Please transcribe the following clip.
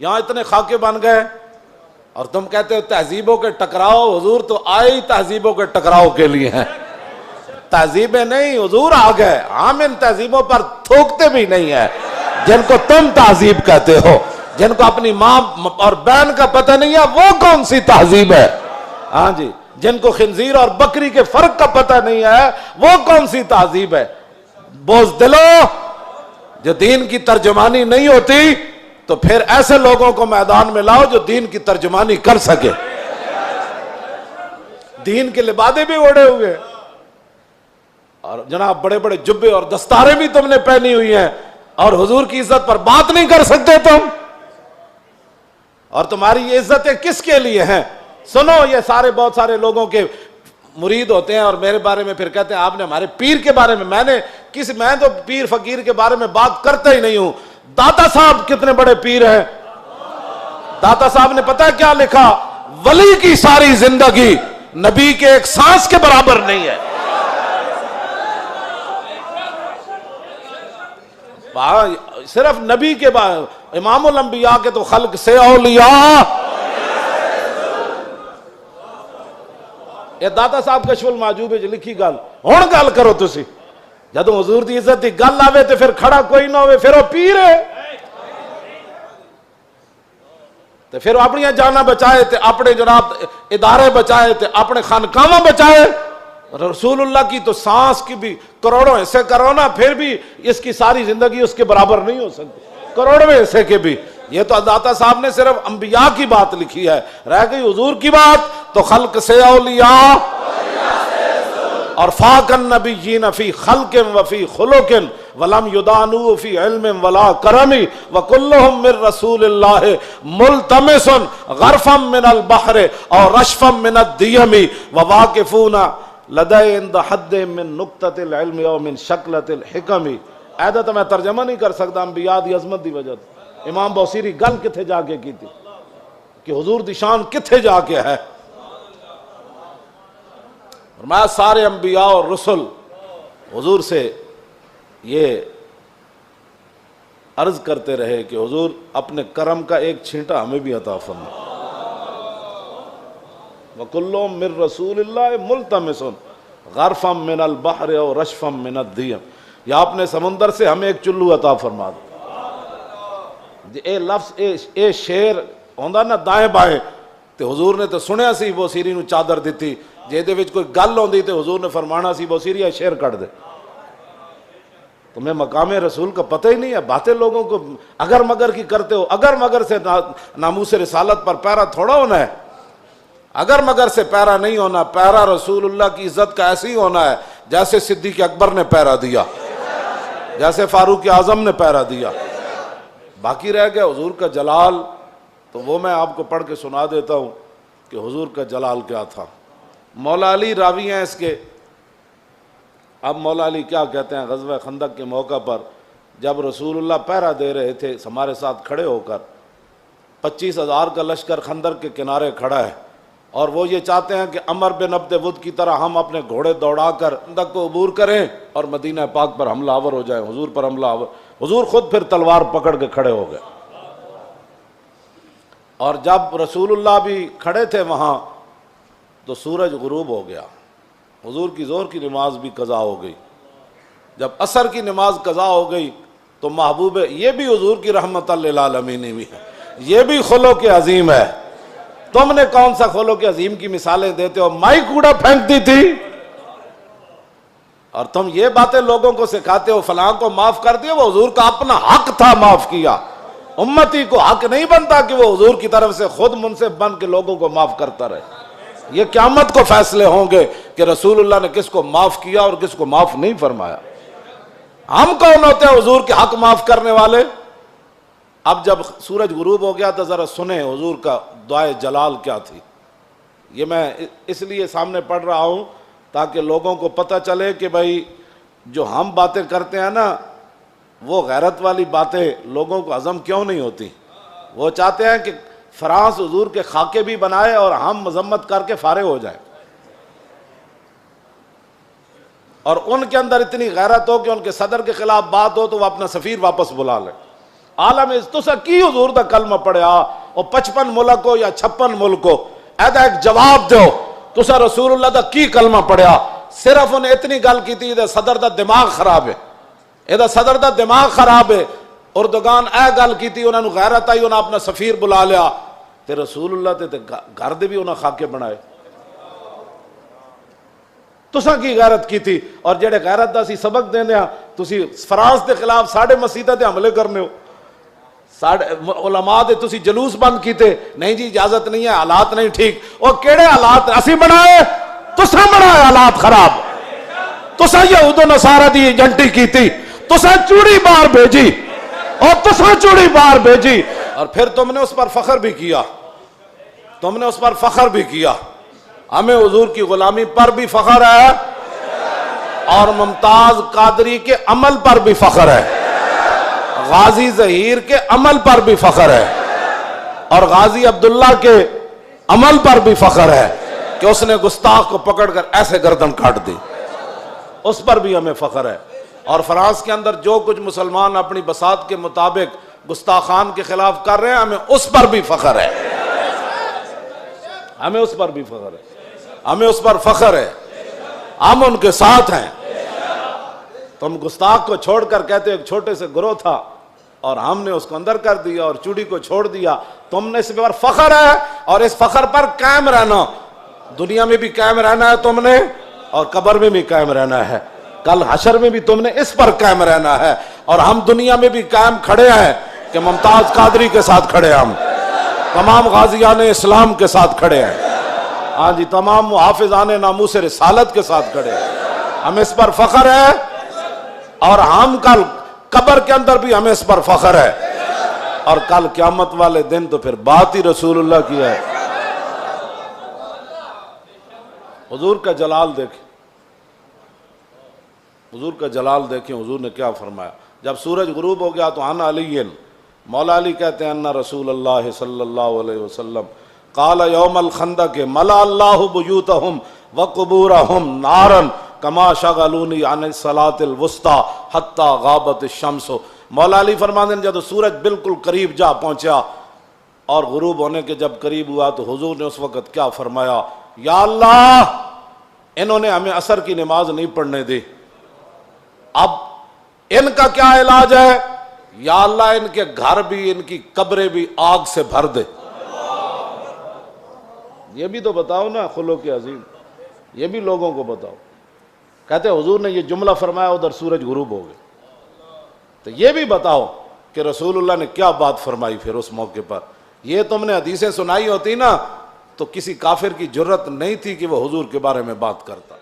یہاں اتنے خاکے بن گئے اور تم کہتے ہو تہذیبوں کے ٹکراؤ. حضور تو آئے ہی تہذیبوں کے ٹکراؤ کے لیے ہیں. تہذیبیں نہیں، حضور آ گئے. ہم ان تہذیبوں پر تھوکتے بھی نہیں ہیں جن کو تم تہذیب کہتے ہو. جن کو اپنی ماں اور بہن کا پتہ نہیں ہے وہ کون سی تہذیب ہے؟ ہاں جی. جن کو خنزیر اور بکری کے فرق کا پتہ نہیں ہے وہ کون سی تہذیب ہے؟ بزدلو، جو دین کی ترجمانی نہیں ہوتی تو پھر ایسے لوگوں کو میدان میں لاؤ جو دین کی ترجمانی کر سکے. دین کے لبادے بھی اوڑے ہوئے اور جناب بڑے بڑے جبے اور دستاریں بھی تم نے پہنی ہوئی ہیں اور حضور کی عزت پر بات نہیں کر سکتے تم. اور تمہاری یہ عزتیں کس کے لیے ہیں؟ سنو، یہ سارے بہت سارے لوگوں کے مرید ہوتے ہیں اور میرے بارے میں پھر کہتے ہیں آپ نے ہمارے پیر کے بارے میں. میں تو پیر فقیر کے بارے میں بات کرتا ہی نہیں ہوں. داتا صاحب کتنے بڑے پیر ہیں. داتا صاحب نے پتہ کیا لکھا؟ ولی کی ساری زندگی نبی کے ایک سانس کے برابر نہیں ہے. صرف نبی کے بعد امام الانبیاء کے تو خلق سے اولیاء. یہ داتا صاحب کشف المعجوب وچ لکھی گل ہن گل کرو تسی. جدوں حضور دی عزت دی گل آوے تے پھر کھڑا کوئی نہ ہوئے پھر وہ پیر ہے. تے پھر اپنی جاناں بچائے تے اپنے جناب ادارے بچائے تے اپنے خانقاہاں بچائے. رسول اللہ کی تو سانس کی بھی کروڑوں حصے کرو نا پھر بھی اس کی ساری زندگی اس کے برابر نہیں ہو سکتی. کروڑویں حصے کے بھی. یہ تو داتا صاحب نے صرف انبیاء کی بات لکھی ہے. رہ گئی حضور کی بات تو خلق سے اولیاء اور فاق النبیین فی خلق وفی خلق ولم یدانو فی علم ولا کرم وکلہم من رسول اللہ ملتمس غرفا من البحر اور رشفا من الدیم وواقفون لدے عند حد من نقطۃ العلم او من شکلۃ الحکم. ایدہ تو میں ترجمہ نہیں کر سکتا انبیاء دی عظمت دی وجہ. امام بوصیری گل کتھے جا کے کی تھی کہ حضور دی شان کتھے جا کے ہے. فرمایا سارے انبیاء اور رسل حضور سے یہ عرض کرتے رہے کہ حضور اپنے کرم کا ایک چھینٹا ہمیں بھی عطا فرما. وَكُلُّهُم مِّن رَّسُولِ اللَّهِ مُلْتَمِسٌ غَرْفًا مِّنَ الْبَحْرِ اور رَشْفًا مِّنَ الدِّيَمِ. یا اپنے سمندر سے ہمیں ایک چلو عطا فرما دو. اے لفظ اے شیر ہوندا نا دائیں بائیں تے حضور نے تو سنیا سی بوسیری نو چادر دیتی جے دے وچ کوئی گل ہوندی تے حضور نے فرمانا سی بوسیری اے شیر کٹ دے. تمہیں مقام رسول کا پتہ ہی نہیں ہے. باتیں لوگوں کو اگر مگر کی کرتے ہو. اگر مگر سے ناموس رسالت پر پیرا تھوڑا ہونا ہے. اگر مگر سے پیرا نہیں ہونا. پیرا رسول اللہ کی عزت کا ایسے ہی ہونا ہے جیسے صدیق اکبر نے پیرا دیا، جیسے فاروق اعظم نے پیرا دیا. باقی رہ گیا حضور کا جلال. تو وہ میں آپ کو پڑھ کے سنا دیتا ہوں کہ حضور کا جلال کیا تھا. مولا علی راوی ہیں اس کے. اب مولا علی کیا کہتے ہیں؟ غزوہ خندق کے موقع پر جب رسول اللہ پہرا دے رہے تھے ہمارے ساتھ کھڑے ہو کر، 25,000 کا لشکر خندق کے کنارے کھڑا ہے اور وہ یہ چاہتے ہیں کہ عمر بن عبد ود کی طرح ہم اپنے گھوڑے دوڑا کر خندق کو عبور کریں اور مدینہ پاک پر حملہ آور ہو جائیں، حضور پر حملہ آور. حضور خود پھر تلوار پکڑ کے کھڑے ہو گئے. اور جب رسول اللہ بھی کھڑے تھے وہاں تو سورج غروب ہو گیا. حضور کی ظہر کی نماز بھی قضا ہو گئی. جب عصر کی نماز قضا ہو گئی تو محبوب، یہ بھی حضور کی رحمت للعالمین بھی ہے، یہ بھی خلق عظیم ہے. تم نے کون سا خلق عظیم کی مثالیں دیتے ہو؟ مائی کوڑا پھینکتی تھی اور تم یہ باتیں لوگوں کو سکھاتے ہو فلاں کو معاف کر دیا. وہ حضور کا اپنا حق تھا معاف کیا. امتی کو حق نہیں بنتا کہ وہ حضور کی طرف سے خود منصف بن کے لوگوں کو معاف کرتا رہے. یہ قیامت کو فیصلے ہوں گے کہ رسول اللہ نے کس کو معاف کیا اور کس کو معاف نہیں فرمایا. ہم کون ہوتے ہیں حضور کے حق معاف کرنے والے؟ اب جب سورج غروب ہو گیا تو ذرا سنیں حضور کا دعائے جلال کیا تھی. یہ میں اس لیے سامنے پڑھ رہا ہوں تاکہ لوگوں کو پتہ چلے کہ بھائی جو ہم باتیں کرتے ہیں نا وہ غیرت والی باتیں لوگوں کو ہضم کیوں نہیں ہوتی. وہ چاہتے ہیں کہ فرانس حضور کے خاکے بھی بنائے اور ہم مذمت کر کے فارغ ہو جائیں، اور ان کے اندر اتنی غیرت ہو کہ ان کے صدر کے خلاف بات ہو تو وہ اپنا سفیر واپس بلا لیں. عالم تسا کی حضور دا کلمہ پڑھیا او 55 ملک ہو یا 56 ملک ہو، ایدا ایک جواب دیو تسا رسول اللہ دا کی کلمہ پڑھیا؟ صرف انہیں اتنی گل کی تھی دے صدر دا دماغ خراب ہے، ایدا صدر دا دماغ خراب ہے۔ اردگان اے گل کی تھی، انہوں نے غیرت آئی، انہوں نے اپنا سفیر بلا لیا، تے رسول اللہ تے گھر دے بھی انہوں نے خاکے بنائے۔ تساں کی غیرت کی تھی؟ اور جڑے غیرت دا سی سبق دیندے ہاں، تسی فرانس دے خلاف ساڑھے مسیطہ تے حملے کرنے ہو، علماء دے تسی جلوس بند کیتے، نہیں جی اجازت نہیں ہے، حالات نہیں ٹھیک۔ اور کیڑے حالات اسی بنائے؟ تساں بنائے حالات خراب، تساں یہود و نصارہ دی ایجنٹی کیتی، تساں چوڑی بار بھیجی، اور تساں چوڑی بار بھیجی، اور پھر تم نے اس پر فخر بھی کیا، تم نے اس پر فخر بھی کیا۔ ہمیں حضور کی غلامی پر بھی فخر ہے، اور ممتاز قادری کے عمل پر بھی فخر ہے، غازی ظہیر کے عمل پر بھی فخر ہے، اور غازی عبداللہ کے عمل پر بھی فخر ہے کہ اس نے گستاخ کو پکڑ کر ایسے گردن کاٹ دی، اس پر بھی ہمیں فخر ہے۔ اور فرانس کے اندر جو کچھ مسلمان اپنی بساط کے مطابق گستاخان کے خلاف کر رہے ہیں، ہمیں اس پر بھی فخر ہے، ہمیں اس پر بھی فخر ہے، ہمیں اس پر فخر ہے، ہم ان کے ساتھ ہیں۔ تم گستاخ کو چھوڑ کر کہتے ایک چھوٹے سے گروہ تھا اور ہم نے اس کو اندر کر دیا اور چوڑی کو چھوڑ دیا، تم نے اس پر فخر ہے، اور اس فخر پر قائم رہنا، دنیا میں بھی قائم رہنا ہے تم نے، اور قبر میں بھی قائم رہنا ہے، کل حشر میں بھی تم نے اس پر قائم رہنا ہے۔ اور ہم دنیا میں بھی قائم کھڑے ہیں کہ ممتاز قادری کے ساتھ کھڑے ہیں، ہم تمام غازیان اسلام کے ساتھ کھڑے ہیں، ہاں جی تمام محافظان ناموس رسالت کے ساتھ کھڑے ہیں، ہمیں اس پر فخر ہے، اور ہم کل قبر کے اندر بھی ہمیں اس پر فخر ہے، اور کل قیامت والے دن تو پھر بات ہی رسول اللہ کی ہے۔ حضور کا جلال دیکھیں، حضور کا جلال دیکھیں، حضور نے کیا فرمایا جب سورج غروب ہو گیا تو ان علی، مولا علی کہتے ہیں ان رسول اللہ صلی اللہ علیہ وسلم قال یوم الخندق ملا اللہ بیوتہم وقبورہم نارا کما شغلونی عن الصلاۃ الوسطی حتی غابت الشمس۔ مولا علی فرماتے ہیں جب سورج بالکل قریب جا پہنچا اور غروب ہونے کے جب قریب ہوا تو حضور نے اس وقت کیا فرمایا؟ یا اللہ انہوں نے ہمیں عصر کی نماز نہیں پڑھنے دی، اب ان کا کیا علاج ہے؟ یا اللہ ان کے گھر بھی ان کی قبریں بھی آگ سے بھر دے۔ یہ بھی تو بتاؤ نا خلق عظیم، یہ بھی لوگوں کو بتاؤ۔ کہتے ہیں حضور نے یہ جملہ فرمایا ادھر سورج غروب ہو گئے، تو یہ بھی بتاؤ کہ رسول اللہ نے کیا بات فرمائی پھر اس موقع پر۔ یہ تم نے حدیثیں سنائی ہوتی نا تو کسی کافر کی جرت نہیں تھی کہ وہ حضور کے بارے میں بات کرتا۔